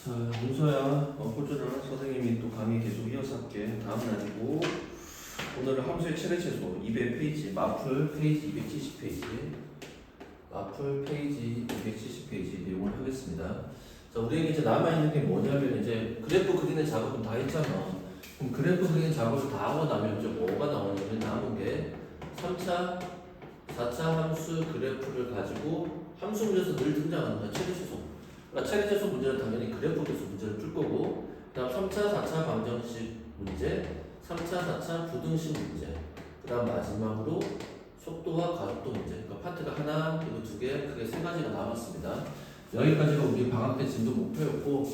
자, 문서야, 호주는 선생님이 또 강의 계속 이어서 할게. 다음 날이고, 오늘은 함수의 최대 최소 200페이지, 마플 페이지 270페이지, 마플 페이지 270페이지 내용을 하겠습니다. 자, 우리에게 이제 남아있는 게 뭐냐면, 이제 그래프 그리는 작업은 다 했잖아. 그럼 그래프 그리는 작업을 다 하고 나면 이제 뭐가 나오냐면, 남은 게 3차, 4차 함수 그래프를 가지고 함수 문제에서 늘 등장하는 거야, 최대 최소. 그러니까 최대 최소 문제는 당연히 그래프에서 문제를 풀 거고, 그 다음 3차, 4차 방정식 문제, 3차, 4차 부등식 문제, 그 다음 마지막으로 속도와 가속도 문제. 그러니까 파트가 하나, 그리고 두 개, 크게 세 가지가 남았습니다. 여기까지가 우리 방학 때 진도 목표였고,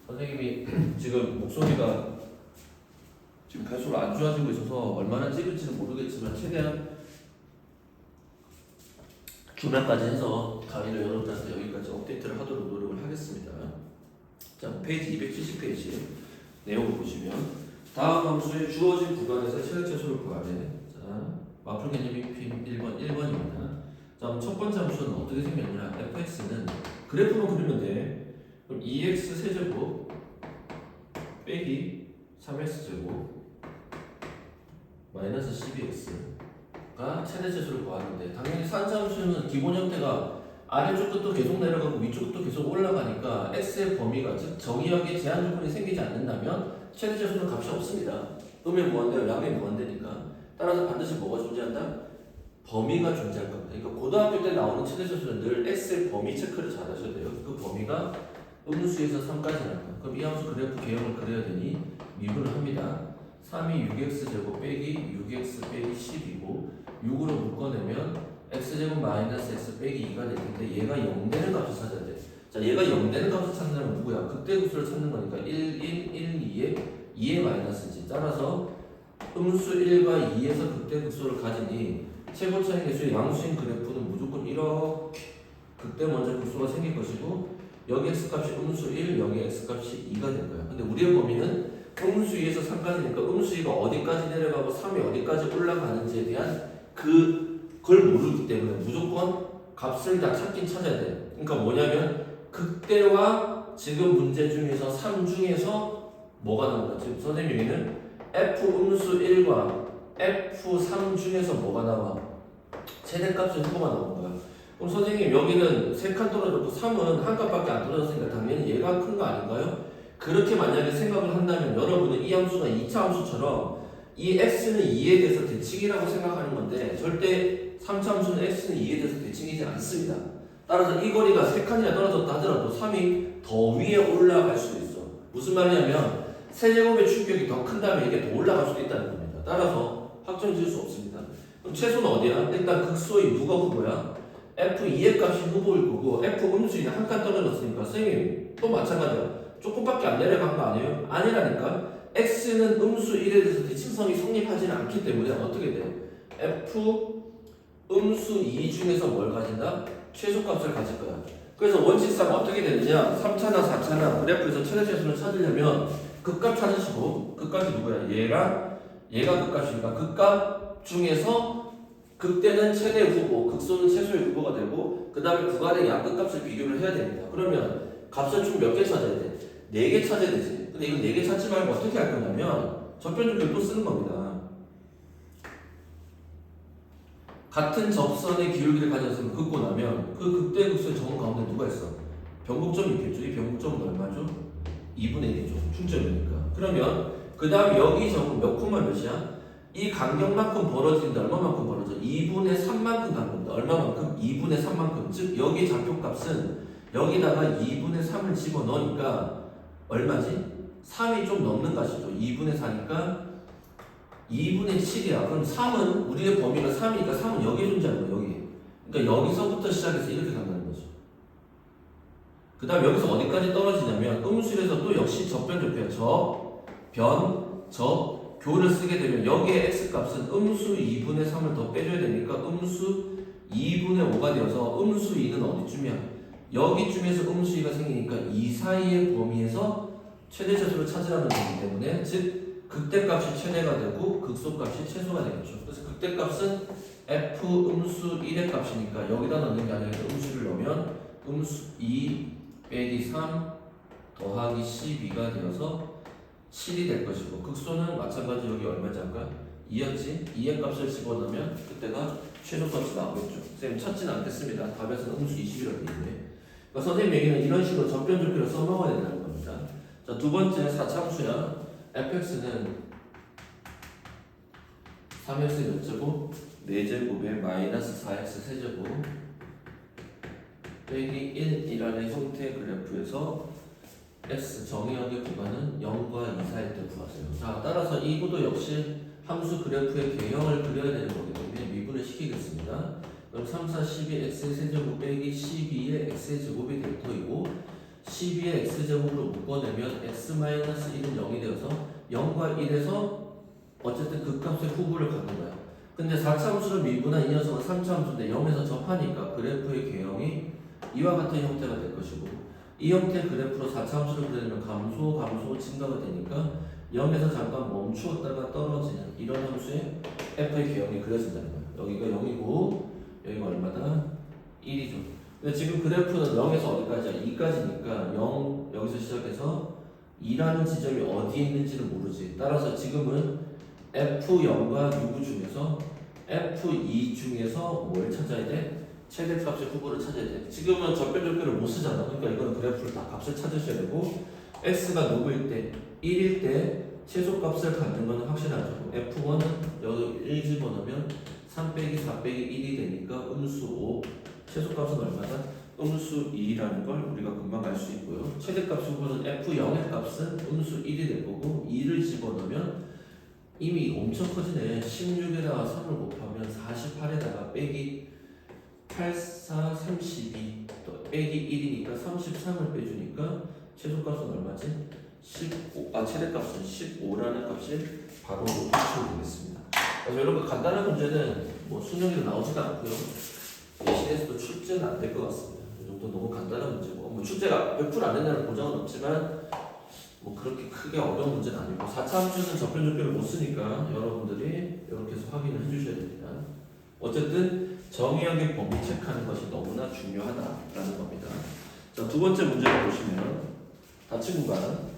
선생님이 지금 목소리가 지금 갈수록 안 좋아지고 있어서 얼마나 찍을지는 모르겠지만 최대한 주말까지 해서 강의를 여러분들한테 여기까지 업데이트를 하도록 노력을 하겠습니다. 자, 페이지 270페이지 내용을 보시면 다음 함수의 주어진 구간에서 최대 최소를 구하래. 자, 마플 개념이 1번입니다. 자, 첫 번째 함수는 어떻게 생겼냐? fx는 그래프만 그리면 돼. 그럼 2x 세제곱 빼기 3x제곱 마이너스 12x가 최대 최소를 구하는데, 당연히 산자함수는 기본 형태가 아래쪽 끝도 계속 내려가고 위쪽 끝도 계속 올라가니까 x의 범위가, 즉 정의역에 제한 조건이 생기지 않는다면 최대 최소는 값이 없습니다. 음의 무한대와 양의 무한대니까. 따라서 반드시 뭐가 존재한다? 범위가 존재할 겁니다. 그러니까 고등학교 때 나오는 최대 최소는 늘 x의 범위 체크를 잘 하셔야 돼요. 그 범위가 음수에서 3까지 나옵니다. 그럼 이 함수 그래프 개형을 그려야 되니 미분을 합니다. 3이 6x제곱 빼기 6x 빼기 10이고 6으로 묶어내면 x제곱 마이너스 x 빼기 2가 되는데, 얘가 0 되는 값을 찾아야 돼. 자, 얘가 0 되는 값을 찾는 사람은 누구야? 극대급수를 찾는 거니까 1, 2에 2의 마이너스지. 따라서 음수 1과 2에서 극대급수를 가지니 최고차의 개수의 양수인 그래프는 무조건 이렇게 극대 먼저 급수가 생길 것이고, 여기 x값이 음수 1, 여기 x값이 2가 될 거야. 근데 우리의 범위는 음수 2에서 3까지니까 음수 2가 어디까지 내려가고 3이 어디까지 올라가는지에 대한 그걸 모르기 때문에 무조건 값을 다 찾긴 찾아야 돼. 그러니까 뭐냐면 극대와 지금 문제 중에서 3 중에서 뭐가 나온다. 지금 선생님 여기는 f 음수 1과 f3 중에서 뭐가 나와? 최대값의 후보가 나온 거야. 그럼 선생님 여기는 3칸 떨어졌고 3은 한 칸밖에 안 떨어졌으니까 당연히 얘가 큰 거 아닌가요? 그렇게 만약에 생각을 한다면 여러분은 이 함수가 2차 함수처럼 이 x는 2에 대해서 대칭이라고 생각하는 건데, 절대 3차 함수는 x는 2에 대해서 대칭이지 않습니다. 따라서 이 거리가 3칸이나 떨어졌다 하더라도 3이 더 위에 올라갈 수도 있어. 무슨 말이냐면 세제곱의 충격이 더 큰 다음에 이게 더 올라갈 수도 있다는 겁니다. 따라서 확정 지을 수 없습니다. 그럼 최소는 어디야? 일단 극소의 누가 후보야? f2의 값이 후보일 거고, f 음수는 한 칸 떨어졌으니까 선생님 또 마찬가지야. 조금밖에 안 내려간 거 아니에요? 아니라니까. x는 음수 1에 대해서 대칭성이 성립하지는 않기 때문에 어떻게 돼? f 음수 2 중에서 뭘 가진다? 최소값을 가질 거야. 그래서 원칙상 어떻게 되느냐? 3차나 4차나 그래프에서 최대 최소를 찾으려면 극값 찾으시고, 극값이 누구야? 얘가 극값이니까 극값 중에서 극대는 최대 후보, 극소는 최소의 후보가 되고, 그 다음에 구간의 양극값을 비교를 해야 됩니다. 그러면 값을 총 몇 개 찾아야 돼? 4개 찾아야 되지. 근데 이거 4개 찾지 말고 어떻게 할 거냐면 접변줄을 또 쓰는 겁니다. 같은 접선의 기울기를 가졌으면 긋고 나면 그 극대 극소의 점은 가운데 누가 있어? 변곡점이 있겠죠. 이 변곡점은 얼마죠? 2분의 1이죠. 충점이니까. 그러면 그 다음 여기 점은 몇 콤마 몇이야? 이 간격만큼 벌어지는데 얼마만큼 벌어져? 2분의 3만큼 간 겁니다. 얼마만큼? 2분의 3만큼. 즉 여기 좌표값은 여기다가 2분의 3을 집어넣으니까 얼마지? 3이 좀 넘는 것이죠. 2분의 4니까 2분의 7이야. 그럼 3은 우리의 범위가 3이니까 3은 여기에 존재하는 거야. 여기. 그러니까 여기서부터 시작해서 이렇게 간다는 거죠. 그 다음 여기서 어디까지 떨어지냐면 음수에서 또 역시 접변조표야. 교를 쓰게 되면 여기에 x값은 음수 2분의 3을 더 빼줘야 되니까 음수 2분의 5가 되어서 음수 2는 어디쯤이야? 여기쯤에서 음수 2가 생기니까 이 사이의 범위에서 최대 최소를 찾으라는 거기 때문에, 즉 극대값이 최대가 되고 극소값이 최소가 되겠죠. 그래서 극대값은 f 음수 1의 값이니까 여기다 넣는 게 아니라 음수를 넣으면 음수 2 빼기 3 더하기 12가 되어서 7이 될 것이고 극소는 마찬가지 여기 얼마지 아까? 2였지? 2의 값을 집어넣으면 그때가 최소값이 나오겠죠. 선생님 찾지는 않겠습니다. 답에서는 음수 20이라고 되어 있네. 그러니까 선생님 얘기는 이런 식으로 접변조표를 써먹어야 된다는 겁니다. 자, 두 번째 4차함수야. fx는 3x 몇 제곱? 4제곱에 마이너스 4x 세제곱 빼기 1이라는 형태의 그래프에서 x 정의역의 구간은 0과 2 사이일 때 구하세요. 자, 따라서 이 구도 역시 함수 그래프의 개형을 그려야 되는 거기 때문에 미분을 시키겠습니다. 그럼 3, 4, 12 x의 세제곱 빼기 12의 x의 제곱이 될 터이고 12의 x제곱으로 묶어내면 x-1은 0이 되어서 0과 1에서 어쨌든 극값의 후보를 갖는 거야. 근데 4차함수를 미분한 이 녀석은 3차함수인데 0에서 접하니까 그래프의 개형이 이와 같은 형태가 될 것이고 이 형태의 그래프로 4차함수를 그리면 감소 증가가 되니까 0에서 잠깐 멈추었다가 떨어지는 이런 함수의 f의 개형이 그려진다는 거야. 여기가 0이고 여기가 얼마다? 1이죠. 근데 지금 그래프는 0에서 어디까지야? 2까지니까 0 여기서 시작해서 2라는 지점이 어디에 있는지를 모르지. 따라서 지금은 F0과 누구 중에서 F2 중에서 뭘 찾아야 돼? 최대값의 후보를 찾아야 돼. 지금은 접변조표를 못 쓰잖아. 그러니까 이건 그래프를 다 값을 찾으셔야 되고 x가 누구일 때? 1일 때 최소값을 갖는 건 확실하죠. F1은 여기 1 집어넣으면 3 빼기 4 빼기 1이 되니까 음수 5 최소값은 얼마다? 음수 2라는 걸 우리가 금방 알 수 있고요. 최대값 후보는 F0의 값은 음수 1이 될 거고 2를 집어넣으면 이미 엄청 커지네. 16에다가 3을 곱하면 48에다가 빼기 8, 4, 32 또 빼기 1이니까 33을 빼주니까 최소값은 얼마지? 15, 최대값은 15라는 값이 바로 추출이 되겠습니다. 그래서 여러분 간단한 문제는 뭐 수능에도 나오지도 않고요. 예시에서도 출제는 안 될 것 같습니다. 이 정도 너무 간단한 문제고 뭐 출제가 100%안 된다는 보장은 없지만 뭐 그렇게 크게 어려운 문제는 아니고 4차 함수는 접변조표를 못 쓰니까 여러분들이 이렇게 해서 확인을 해주셔야 됩니다. 어쨌든 정의역의 범위 체크하는 것이 너무나 중요하다라는 겁니다. 자, 두 번째 문제를 보시면 닫힌 구간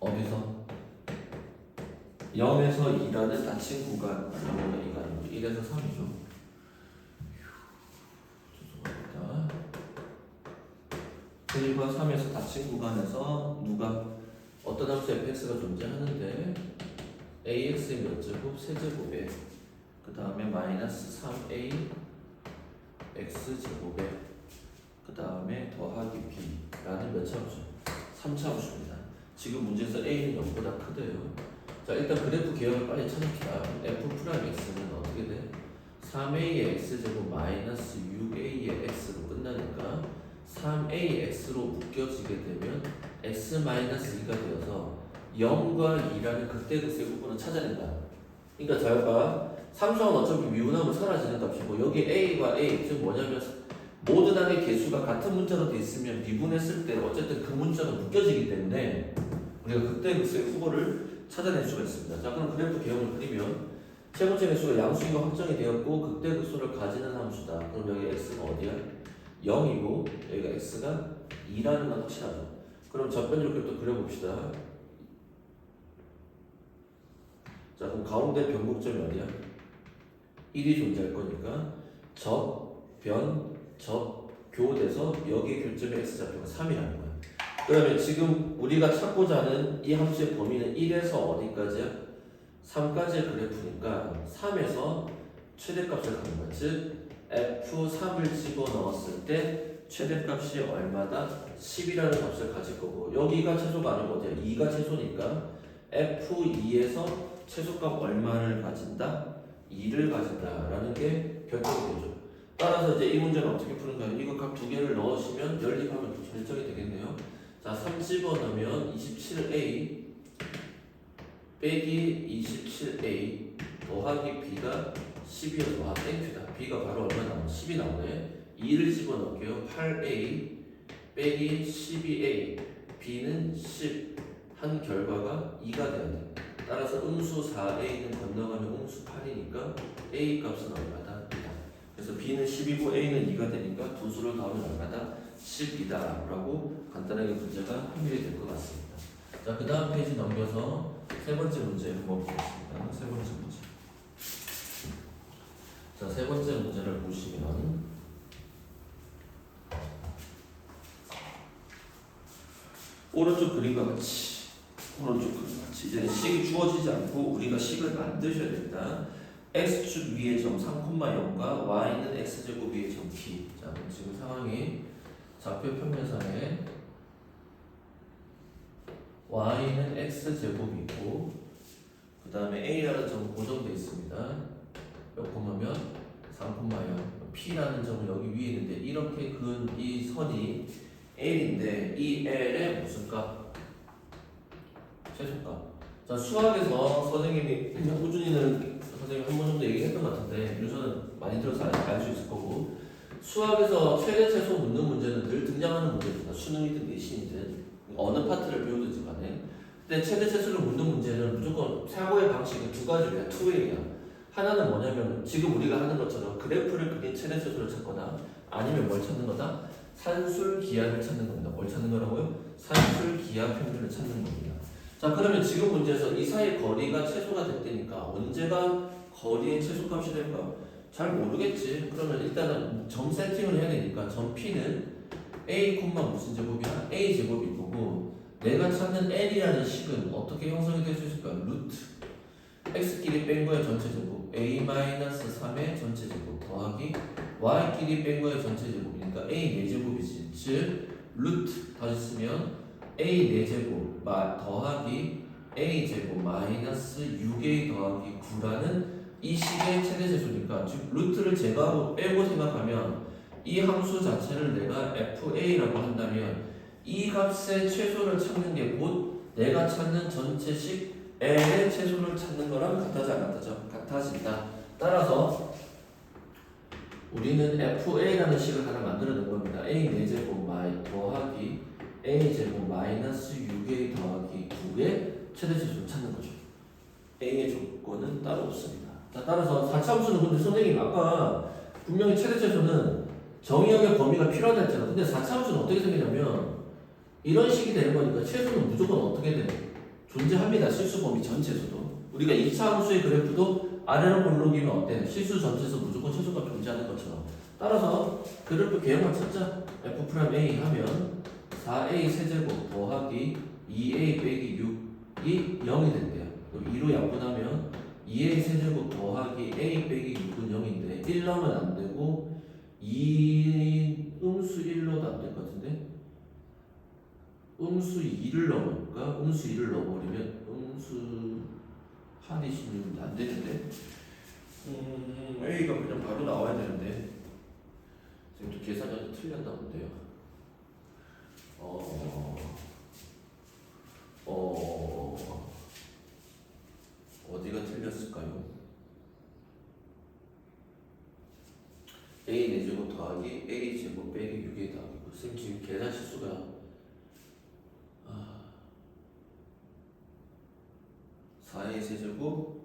어디서? 0에서 2라는 닫힌 구간 아니면 이거 아니고 1에서 3이죠. 죄송합니다. 1과 3에서 닫힌 구간에서 누가 어떤 함수 fx가 존재하는데 ax의 몇 제곱? 세제곱에 그 다음에 마이너스 3a x제곱에 그 다음에 더하기 b라는 몇 차함수? 3차함수입니다. 지금 문제에서 a는 0보다 크대요. 자, 일단 그래프 개형을 빨리 찾읍시다. f'x는 어떻게 돼? 3a의 x제곱 마이너스 6a의 x로 끝나니까 3ax로 묶여지게 되면 x-2가 되어서 0과 2라는 극대극의 부분을 찾아낸다. 그러니까 잘 봐. 삼수는 어차피 미분하면 사라지는 값이고 여기 a과 a 즉 뭐냐면 모든 항의 개수가 같은 문자로 돼 있으면 미분했을 때 어쨌든 그 문자가 묶여지기 때문에 우리가 극대극의 후보를 찾아낼 수가 있습니다. 자, 그럼 그래프 개형을 그리면 세 번째 개수가 양수가 확정이 되었고 극대극소를 가지는 함수다. 그럼 여기 x가 어디야? 0이고 여기가 x가 2라는 건 확실하죠. 그럼 접변조표도 그려봅시다. 자, 그럼 가운데 변곡점이 어디야? 1이 존재할 거니까 교돼서 여기에 교점의 x좌표가 3이라는 거야. 그 다음에 지금 우리가 찾고자 하는 이 함수의 범위는 1에서 어디까지야? 3까지의 그래프니까 3에서 최대값을 갖는 거야. 즉 F3을 집어넣었을 때 최대값이 얼마다? 10이라는 값을 가질 거고 여기가 최소가 아니고 어디야? 2가 최소니까 F2에서 최소값 얼마를 가진다? 2를 가진다라는 게 결정이 되죠. 따라서 이제 이 문제는 어떻게 푸는가요? 이거 각 두 개를 넣으시면 연립하면 결정이 되겠네요. 자, 3 집어넣으면 27a 빼기 27a 더하기 b가 10이어서 와 땡큐다. b가 바로 얼마 나오나? 10이 나오네. 2를 집어넣을게요. 8a 빼기 12a b는 10 한 결과가 2가 돼야 돼. 따라서 음수 4a는 건너가면 음수 8이니까 a 값은 얼마다? 2다. 그래서 B는 10이고 A는 2가 되니까 두 수를 더하면 얼마다? 10이다 라고 간단하게 문제가 해결이 될 것 같습니다. 자, 그 다음 페이지 넘겨서 세 번째 문제 한번 보겠습니다. 세 번째 문제. 자, 세 번째 문제를 보시면 오른쪽 그림과 같이 이제는 식이 주어지지 않고 우리가 식을 만드셔야 됩니다. x축 위에 점 3,0과 y는 x제곱 위에 점 p. 자, 그럼 지금 상황이 좌표 평면상에 y는 x제곱이고 그 다음에 a라는 점은 고정되어 있습니다. 몇 콤마면 3,0 p라는 점은 여기 위에 있는데 이렇게 그은 이 선이 l인데 이 l의 무슨 값? 최소값. 자, 수학에서 선생님이 꾸준히는 선생님 한 번 정도 얘기했던 것 같은데 유서는 많이 들어서 알 수 있을 거고 수학에서 최대 최소 묻는 문제는 늘 등장하는 문제입니다. 수능이든 내신이든 어느 파트를 배우든지 간에. 근데 최대 최소를 묻는 문제는 무조건 사고의 방식은 두 가지야. 투웨이야. 하나는 뭐냐면 지금 우리가 하는 것처럼 그래프를 그린 최대 최소를 찾거나 아니면 뭘 찾는 거다? 산술 기하를 찾는 겁니다. 뭘 찾는 거라고요? 산술 기하 평균을 찾는 겁니다. 자, 그러면 지금 문제에서 이 사이 거리가 최소가 됐다니까 언제가 거리의 최소값이 될까? 잘 모르겠지. 그러면 일단은 점 세팅을 해야 되니까 점 P는 A, 무슨 제곱이야? A 제곱일 거고 내가 찾는 L이라는 식은 어떻게 형성이 될 수 있을까? 루트 X끼리 뺀 거의 전체 제곱 A-3의 전체 제곱 더하기 Y끼리 뺀 거의 전체 제곱이니까 A 4제곱이지. 즉 루트 다시 쓰면 A 4제곱 더하기 A 제곱 마이너스 6A 더하기 9라는 이 식의 최대 최소니까 즉 루트를 제거하고 빼고 생각하면 이 함수 자체를 내가 FA라고 한다면 이 값의 최소를 찾는 게 곧 내가 찾는 전체식 L의 최소를 찾는 거랑 같아져 안 같아져? 같아진다. 따라서 우리는 FA라는 식을 하나 만들어낸 겁니다. A 4제곱 더하기 A 제곱 마이너스 6A 더하기 9의 최대 최소를 찾는 거죠. A의 조건은 따로 없습니다. 자, 따라서 4차함수는 근데 선생님 아까 분명히 최대 최소는 정의역의 범위가 필요하다 했잖아. 근데 4차함수는 어떻게 생기냐면 이런 식이 되는 거니까 최소는 무조건 어떻게 돼? 존재합니다. 실수 범위 전체에서도. 우리가 2차 함수의 그래프도 아래로 볼록이면 어때? 실수 전체에서 무조건 최소가 존재하는 것처럼. 따라서 그래프 개형만 찾자. F'A 하면 4A 세제곱 더하기 2A 빼기 6이 0이 된대요. 2로 약분하면 2A 세제곱 더하기 A 빼기 6은 0인데 1 넣으면 안 되고 2 음수 1 넣어도 안 될 것 같은데 음수 2를 넣어볼까? 음수 2를 넣어버리면 음수 한이 16은 안 되는데 A가 그냥 바로 나와야 되는데 지금 또 계산이 틀렸나 본데요. 어디가 틀렸을까요? A 4제곱 더하기 A 제곱 빼기 6에 더하기 선생님 지금 계산 실수가 4A 세제곱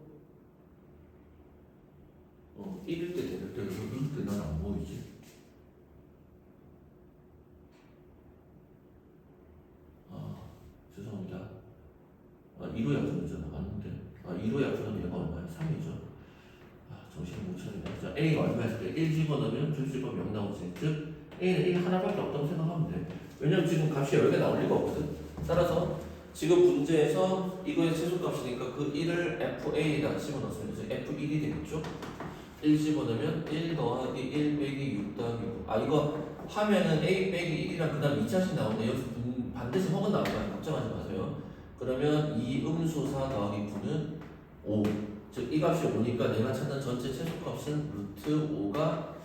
1일 때 되는 때 1일 때 난 안 보이지? 죄송합니다. 1호 약분이잖아. 맞는데. 1호 약분은 얘가 얼마야? 3이죠. 정신이 못 차리네. 자, A가 얼마였을 때 1 집어넣으면 줄수가 0 나오지. 즉, A는 1 하나밖에 없다고 생각하면 돼. 왜냐면 지금 값이 여러 개 나올 리가 없거든. 따라서 지금 문제에서 이거의 최소값이니까 그 1을 FA에다 집어넣었으면 이제 F1이 되겠죠? 1 집어넣으면 1 더하기 1 빼기 6 더하기 9. 이거 하면은 A 빼기 1이랑 그 다음 2차식 나오는데 여기서 반드시 혹은 나올 거야. 걱정하지 마세요. 그러면 이 음수 4 더하기 9는 5. 즉 이 값이 5니까 내가 찾는 전체 최소값은 루트 5가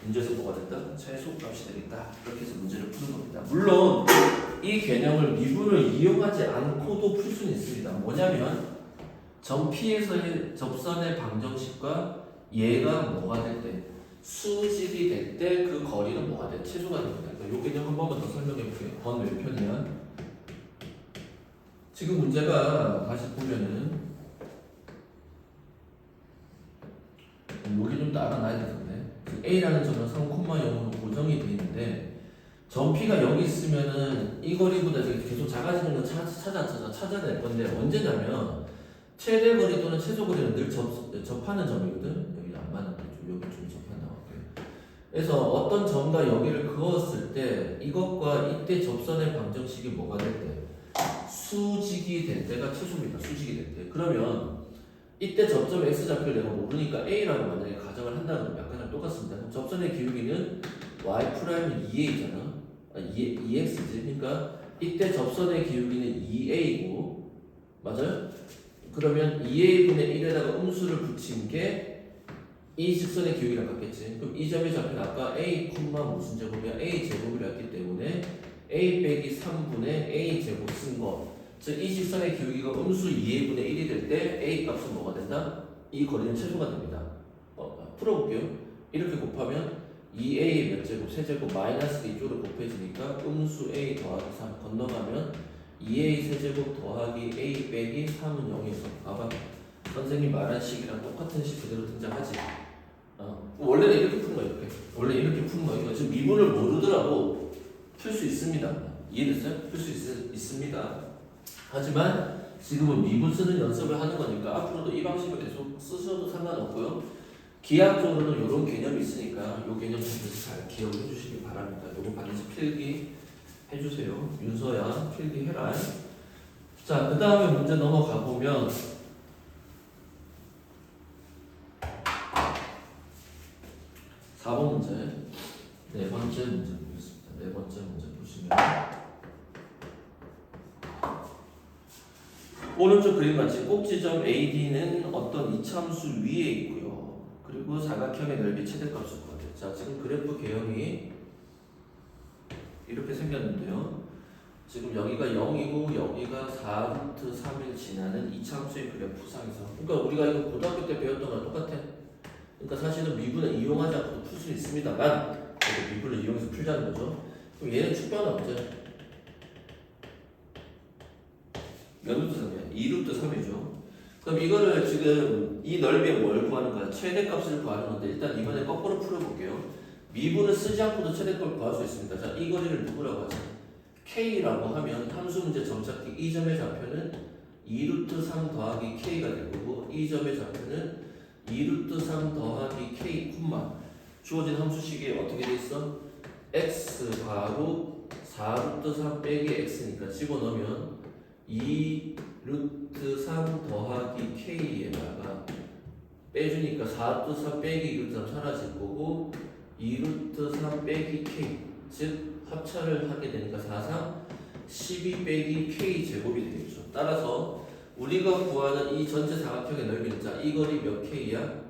문제에서 뭐가 된다? 최소값이 되겠다. 그렇게 해서 문제를 푸는 겁니다. 물론 이 개념을 미분을 이용하지 않고도 풀 수는 있습니다. 뭐냐면 점 P에서의 접선의 방정식과 얘가 뭐가 될 때? 수직이 될 때 그 거리는 뭐가 돼? 최소가 됩니다. 이 개념 한 번만 더 설명해 볼게요. 번 몇 편이야? 지금 문제가 다시 보면은 여기 좀 더 알아놔야 되겠네. A라는 점은 3,0으로 고정이 돼 있는데 점 P가 여기 있으면은 이 거리보다 계속 작아지는 걸 찾아낼 건데 언제냐면 최대 거리 또는 최소 거리는 늘 접하는 점이거든. 여기 안 맞는데 좀 여기 좀 접한다고 할게요. 그래서 어떤 점과 여기를 그었을 때 이것과 이때 접선의 방정식이 뭐가 될 때? 수직이 될 때가 최소입니다. 수직이 될 때. 그러면 이때 접점 x좌표를 내가 모르니까 a라고 만약에 가정을 한다면 약간 똑같습니다. 그럼 접선의 기울기는 y 프라임은 2a잖아. 2x지. 그러니까 이때 접선의 기울기는 2a고 맞아요? 그러면 2a분의 1에다가 음수를 붙인 게 이 직선의 기울기랑 같겠지. 그럼 이 점의 좌표는 아까 a, 무슨 제곱이야? a 제곱이었기 때문에 a 빼기 3분의 a 제곱 쓴 거. 즉 이 직선의 기울기가 음수 2a분의 1이 될 때 a 값은 뭐가 된다? 이 거리는 최소가 됩니다. 풀어볼게요. 이렇게 곱하면 2a 몇 제곱, 세제곱 마이너스 이쪽으로 곱해지니까 음수 a 더하기 3 건너가면 2a 세제곱 더하기 a 빼기 3은 0에서 봐봐. 선생님 말한 식이랑 똑같은 식 그대로 등장하지. 원래는 이렇게 푸는 거야. 이렇게. 원래 이렇게 푸는 거야. 지금 미분을 모르더라도 풀 수 있습니다. 이해됐어요? 풀 수 있습니다. 하지만 지금은 미분 쓰는 연습을 하는 거니까 앞으로도 이 방식을 계속 쓰셔도 상관없고요. 기하학적으로는 이런 개념이 있으니까 이 개념 잘 기억을 해주시기 바랍니다. 이거 반드시 필기 해주세요. 윤서야 필기해라. 자, 그 다음에 문제 넘어가 보면 4번 문제, 네 번째 문제 보겠습니다. 네 번째 문제 보시면 오른쪽 그림 같이 꼭지점 AD는 어떤 이차함수 위에 있고요. 그리고 사각형의 넓이 최대값을 구하래요. 자, 지금 그래프 개형이 이렇게 생겼는데요. 지금 여기가 0이고 여기가 4루트 3을 지나는 이차함수의 그래프상에서, 그러니까 우리가 이거 고등학교 때 배웠던 거랑 똑같아. 그러니까 사실은 미분을 이용하지 않고도 풀 수 있습니다만 미분을 이용해서 풀자는 거죠. 그럼 얘는 축변은 언제? 몇 루트 3이야? 2루트 3이죠. 그럼 이거를 지금 이 넓이에 뭘 구하는 거야? 최대값을 구하는 건데 일단 이번에 거꾸로 풀어볼게요. 미분을 쓰지 않고도 최대값을 구할 수 있습니다. 자, 이 거리를 누구라고 하지? K라고 하면 함수 문제 점찾기 이 점의 좌표는 2루트 3 더하기 K가 될 거고 이 점의 좌표는 2루트 3 더하기 K 콤마 주어진 함수식이 어떻게 돼 있어? X 바로 4루트 3 빼기 X니까 집어넣으면 2루트 3 더하기 K에다가 빼주니까 4루트 3 빼기 2루트 3 사라질 거고 2루트 3 빼기 K 즉 합차를 하게 되니까 4상 12 빼기 K 제곱이 되겠죠. 따라서 우리가 구하는 이 전체 사각형의 넓이는 자, 이 거리 몇 K야?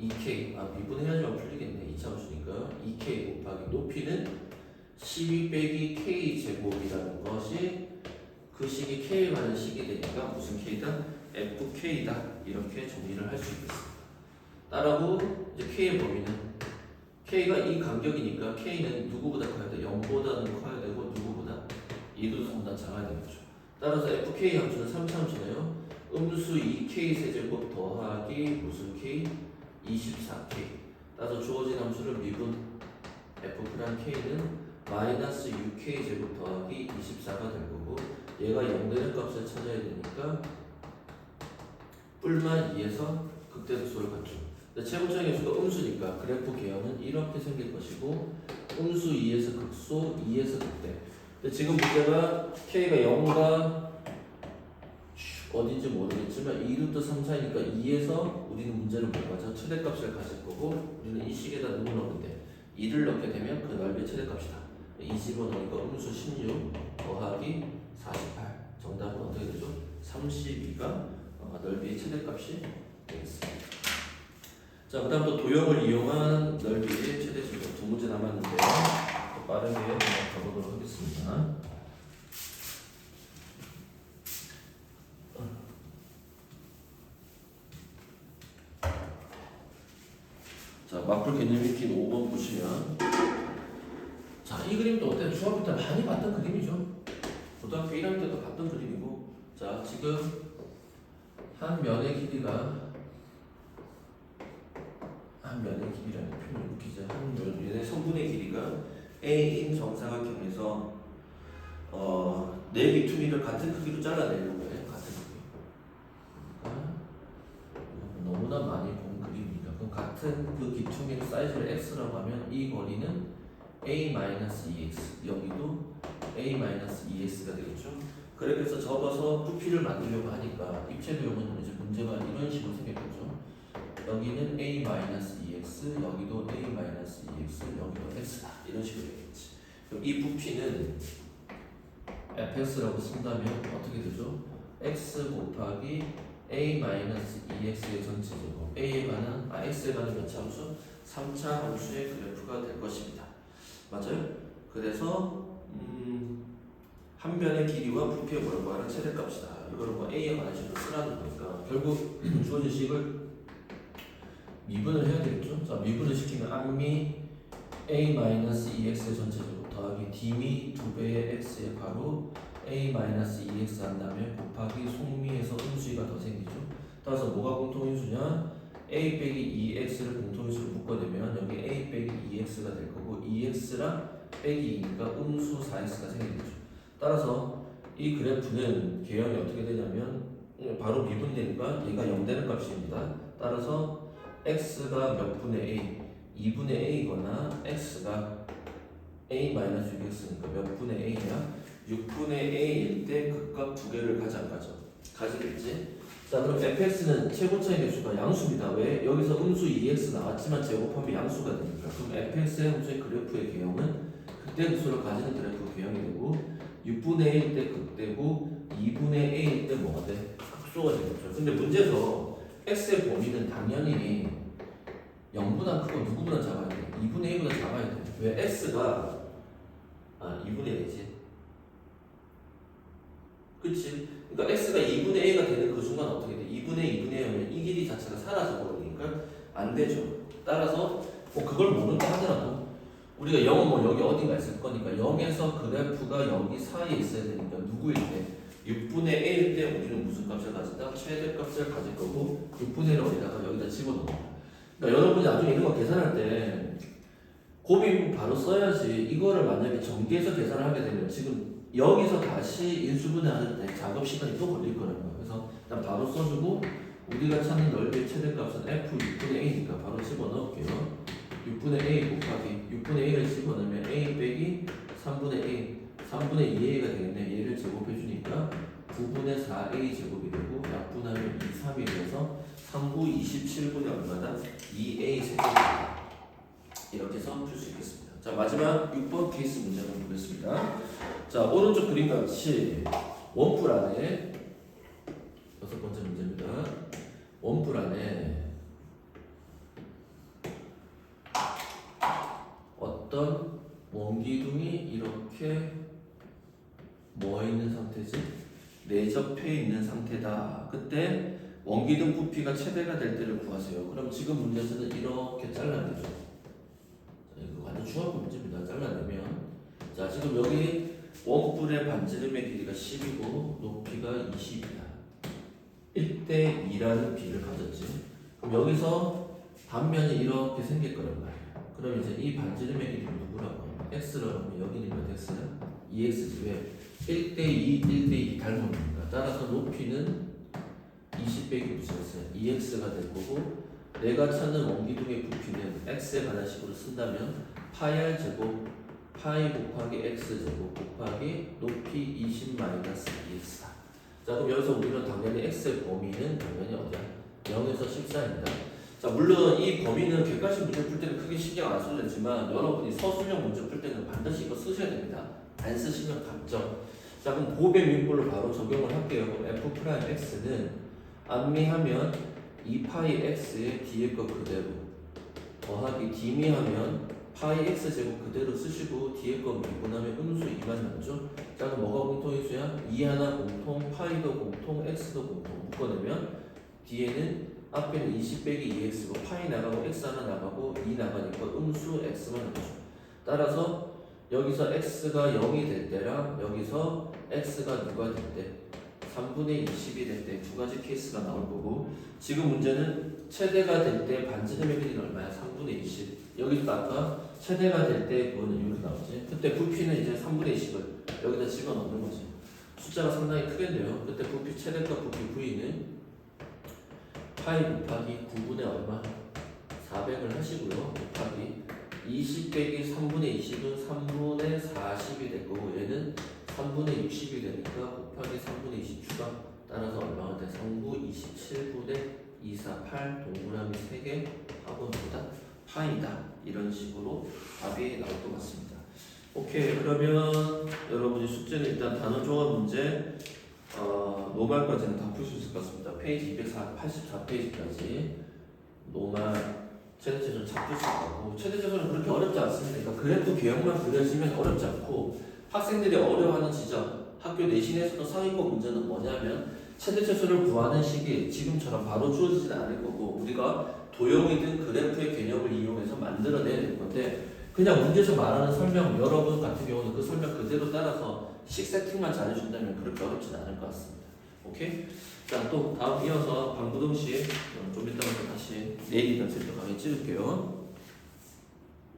2K. 미분해야지만 풀리겠네. 2차함수니까 2K 곱하기 높이는 12 빼기 K 제곱이라는 것이 그 식이 K에 맞는 식이 되니까 무슨 K다? FK다. 이렇게 정리를 할 수 있겠습니다. 따라고 이제 K의 범위는 K가 이 간격이니까 K는 누구보다 커야 돼? 0보다는 커야 되고 누구보다 2루트 3보다 작아야 되겠죠. 따라서 FK 함수는 3차함수네요. 음수 2K 세제곱 더하기 무슨 K? 24K. 따라서 주어진 함수를 미분 F'K는 마이너스 6K 제곱 더하기 24가 될 거고 얘가 0 되는 값을 찾아야 되니까 뿔만 2에서 극대극소를 갖죠. 최고점의 수가 음수니까 그래프 개형은 이렇게 생길 것이고 음수 2에서 극소 2에서 극대. 근데 지금 문제가 K가 0과 어딘지 모르겠지만 2루트 3, 4이니까 2에서 우리는 문제를 못 가져. 최대값을 가질 거고 우리는 이 식에다 누구 넣는데 2를 넣게 되면 그 넓이의 최대값이다. 2 집어넣으니까 음수 16 더하기 48. 정답은 어떻게 되죠? 32가 넓이의 최대값이 되겠습니다. 자, 그 다음 또 도형을 이용한 넓이의 최대수로 두 문제 남았는데요. 빠르게 가보도록 하겠습니다. 자, 맞풀 개념 익힌 5번 보시면 자, 이 그림도 어때요? 중학교 때 많이 봤던 그림이죠. 고등학교 1학년 때도 봤던 그림이고 자, 지금 한 면의 길이가 한 한 면의 길이라는 표현을 웃기죠. 한 면의 성분의 길이가 A인 정사각형에서 네 기퉁이를 같은 크기로 잘라내려고 해요. 같은 크기. 그러니까 너무나 많이 본 그림입니다. 그럼 같은 그 기퉁이의 사이즈를 x라고 하면 이 거리는 a-2x, 여기도 a-2x가 되겠죠. 그래서 접어서 부피를 만들려고 하니까 입체도형은 이제 문제가 이런 식으로 생겼겠죠. 여기는 a-2x, 여기도 a-2x, 여기도 x다. 이런 식으로 되겠지. 그럼 이 부피는 fx라고 쓴다면 어떻게 되죠? x 곱하기 a-2x의 전체 제곱, x에 관한 몇 차 함수? 3차 함수의 그래프가 될 것입니다. 맞아요? 그래서 한 변의 길이와 부피의 뭐라고 하는 최대값이다. 이거를 뭐 a에 관한 식으로 쓰라는 거니까 결국 주어진 식을 미분을 해야 되겠죠? 자, 미분을 시키면 암미 a-2x의 전체 제곱 더하기 d미 2배의 x의 괄호 a-2x 한 다음에 곱하기 속미에서 음수가 더 생기죠. 따라서 뭐가 공통인수냐? a 빼기 2x를 공통인수로 묶어내면 여기 a 빼기 2x가 될 거고 2x랑 빼기 2니까 음수 4x가 생기겠죠. 따라서 이 그래프는 계형이 어떻게 되냐면 바로 미분되니까 얘가 0 되는 값입니다. 따라서 x가 몇 분의 a, 2분의 a거나 x가 a-6x니까 몇 분의 a냐? 6분의 a일 때 극값 두 개를 가지 안 가죠? 가지겠지? 자, 그럼 fx는 최고차의 개수가 양수입니다. 왜? 여기서 음수 2x 나왔지만 제곱하면 양수가 되니까. 그럼 fx의 함수의 그래프의 개형은 극대 극소를 가지는 그래프 개형이 되고 6분의 a일 때 극대고 2분의 a일 때 뭐가 돼? 극소가 되겠죠. 근데 문제에서 x의 범위는 당연히 0보다 크고 누구보다 작아야 돼. 2분의 a보다 작아야 돼. 왜? x가 2분의 a지. 그치? 그러니까 x가 2분의 a가 되는 그 순간 어떻게 돼? 2분의 a면 이 길이 자체가 사라져 버리니까 안 되죠. 따라서 뭐 그걸 모른다 하더라도 우리가 0은 뭐 여기 어딘가 있을 거니까 0에서 그래프가 여기 사이에 있어야 되니까 누구일 때? 6분의 a일 때 우리는 무슨 값을 가진다? 최대값을 가질 거고 6분의 1을 어디다가 여기다 집어넣어. 그러니까 여러분이 나중에 이런 거 계산할 때 고비 바로 써야지. 이거를 만약에 전개해서 계산을 하게 되면 지금 여기서 다시 인수분해하는데 작업 시간이 또 걸릴 거라는 거예요. 그래서 그냥 바로 써주고 우리가 찾는 넓이의 최대값은 f 6분의 a니까 바로 집어넣을게요. 6분의 a 곱하기 6분의 a를 집어넣으면 a 빼기 3분의 a 3분의 2a가 되겠네. 얘를 제곱해주니까 9분의 4a 제곱이 되고 약분하면 2, 3이 돼서 3구 27분의 얼마다? 2a 제곱입니다. 이렇게 해서 풀 수 있겠습니다. 자, 마지막 6번 케이스 문제 한번 보겠습니다. 자, 오른쪽 그림과 같이 원뿔 안에 6번째 문제입니다. 원뿔 안에 어떤 원기둥이 이렇게 뭐 있는 상태지? 내접해 있는 상태다. 그때 원기둥 부피가 최대가 될 때를 구하세요. 그럼 지금 문제에서는 이렇게 잘라내죠. 이거 완전 중학교 문제입니다. 잘라내면 자, 지금 여기 원뿔의 반지름의 길이가 10이고 높이가 20이다. 1대 2라는 비를 가졌지. 그럼 여기서 단면이 이렇게 생길 거란 말이야. 그럼 이제 이 반지름의 길이는 누구라고 하면 x라고 하면 여기는 몇 x야? 2x지. 왜? 1대2, 1대2 닮으니까. 따라서 높이는 20 빼기 무슨 x야? 2x가 될 거고 내가 찾는 원기둥의 부피는 x에 관한 식으로 쓴다면 파이 r 제곱 파이 곱하기 x 제곱 곱하기 높이 20 마이너스 2x다. 자, 그럼 여기서 우리는 당연히 x의 범위는 당연히 어디야? 0에서 14입니다. 자, 물론 이 범위는 객관식 문제 풀 때는 크게 신경 안 써도 되지만 여러분이 서술형 문제 풀 때는 반드시 이거 쓰셔야 됩니다. 안 쓰시면 감점. 자, 그럼 보배 민법을 바로 적용을 할게요. 그럼 f'x는 암미하면 2파이 x의 뒤에 거 그대로 더하기 d미하면 파이 x 제곱 그대로 쓰시고 뒤에 거 미분하면 음수 2만 남죠. 자, 그럼 뭐가 공통인수야? 2 하나 공통, 파이도 공통, x도 공통 묶어내면 뒤에는 앞에는 20 빼기 2x고 파이 나가고 x 하나 나가고 2 나가니까 음수 x만 남죠. 따라서 여기서 x가 0이 될 때랑 여기서 x가 누가 될 때? 3분의 20이 될 때 두 가지 케이스가 나올 거고 지금 문제는 최대가 될 때 반지름의 길이는 얼마야? 3분의 20. 여기도 아까 최대가 될 때 그거는 이렇게 나오지. 그때 부피는 이제 3분의 20을 여기다 집어넣는 거지. 숫자가 상당히 크겠네요. 그때 부피 최대값 부피 V는 파이 곱하기 9분의 얼마? 400을 하시고요. 곱하기 20 빼기 3분의 20은 3분의 40이 될 거고 얘는 3분의 60이 되니까 곱하기 3분의 20 추가 따라서 얼마가 돼? 3구 27분의 248 동그라미 3개 학원보다 파이다. 이런 식으로 답이 나올 것 같습니다. 오케이, 그러면 여러분이 숙제는 일단 단어 조합 문제 노말까지는 다 풀 수 있을 것 같습니다. 페이지 284페이지까지 노말 최대체전 잡을 수 있고 최대체전은 그렇게 어렵지 않습니다. 그러니까 그래프 개형만 그려지면 어렵지 않고 학생들이 어려워하는 지점 학교 내신에서도 상위권 문제는 뭐냐면 최대체수를 구하는 식이 지금처럼 바로 주어지진 않을 거고 우리가 도형이든 그래프의 개념을 이용해서 만들어내야 될 건데 그냥 문제에서 말하는 설명 여러분 같은 경우는 그 설명 그대로 따라서 식 세팅만 잘해준다면 그렇게 어렵진 않을 것 같습니다. 오케이? 자, 또 다음 이어서 방구동 씨 좀 이따가 또 다시 내일이든 또 강의 찍을게요.